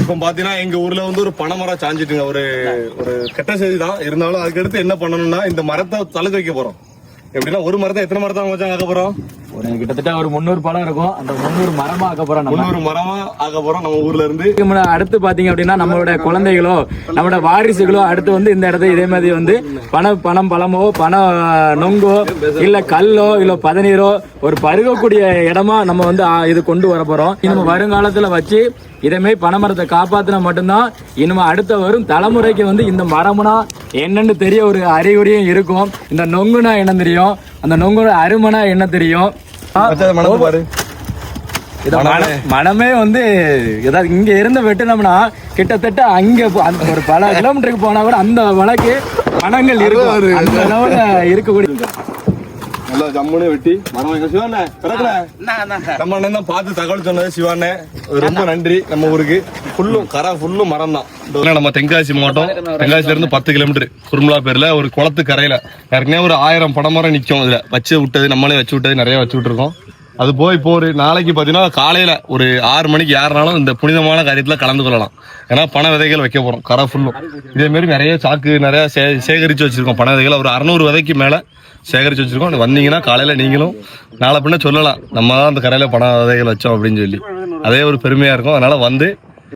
இப்ப பாத்தீங்கன்னா எங்க ஊர்ல வந்து ஒரு பனைமரம் சாஞ்சிட்டுங்க. ஒரு கெட்ட செய்தி தான் இருந்தாலும் அதுக்கு அடுத்து என்ன பண்ணணும்னா இந்த மரத்தை தழுக்க வைக்க போறோம். எப்படின்னா ஒரு மரத்தை எத்தனை மரத்தை வச்சாங்க ஆக்க போறோம்? ஒரு கிட்டத்தட்ட ஒரு 300 பழம் இருக்கும். அந்த 300 மரமா ஆக்க போறோம். 300 மரமா ஆக்க போறோம் நம்ம ஊர்ல இருந்து. அடுத்து பாத்தீங்க அப்படின்னா நம்மளோட குழந்தைகளோ நம்மளோட வாரிசுகளோ அடுத்து வந்து இந்த இடத்த இதே மாதிரி வந்து பழமோ நொங்கோ இல்ல கல்லோ இல்ல பதநீரோ ஒரு பருகக்கூடிய இடமா நம்ம வந்து இது கொண்டு வர போறோம். நம்ம வருங்காலத்துல வச்சு இதேமாதிரி பனைமரத்தை காப்பாத்தினா மட்டும்தான் இனிமே அடுத்த வரும் தலைமுறைக்கு வந்து இந்த மரம்னா என்னன்னு தெரிய ஒரு அறிகுறியும் இருக்கும். இந்த நொங்குனா என்ன தெரியும், அந்த நொங்குன அருமனா என்ன தெரியும். மனமே வந்து ஏதாவது இங்க இருந்து வெட்டினோம்னா கிட்டத்தட்ட அங்க ஒரு பல கிலோமீட்டருக்கு போனா கூட அந்த வழக்கு பணங்கள் இருக்கும். அந்த அளவுல இருக்கக்கூடிய நல்லா ஜம்முன்னு வெட்டி மரம் வைக்க சிவானே பிறகுல நம்ம அண்ணன் தான் பார்த்து தகவல் சொன்னது. சிவானே ரொம்ப நன்றி. நம்ம ஊருக்கு ஃபுல்லும் மரம் தான். நம்ம தென்காசி மாவட்டம், தென்காசில இருந்து 10 கிலோமீட்டர் குருமலா பேர்ல ஒரு குளத்து கரையில ஏற்கனவே ஒரு 1000 பனைமரம் நிற்கும். இதுல வச்சு விட்டது நம்மளே வச்சு விட்டது நிறைய வச்சு விட்டுருக்கோம். அது போய் இப்போ ஒரு நாளைக்கு பாத்தீங்கன்னா காலையில ஒரு 6 மணிக்கு யாருனாலும் இந்த புனிதமான காரியத்துல கலந்து கொள்ளலாம். ஏன்னா பனை விதைகள் வைக்க போறோம் கரை ஃபுல்லும். இதே மாதிரி நிறைய சாக்கு நிறைய சேகரிச்சு வச்சிருக்கோம். பனை விதைகள் ஒரு 600 விதைக்கு மேல சேகரிச்சு வச்சிருக்கோம். வந்தீங்கன்னா காலையில நீங்களும் நாளை பின்ன சொல்லலாம் நம்ம தான் அந்த கரையில பனை விதைகள் வச்சோம் அப்படின்னு சொல்லி. அதே ஒரு பெருமையா இருக்கும். அதனால வந்து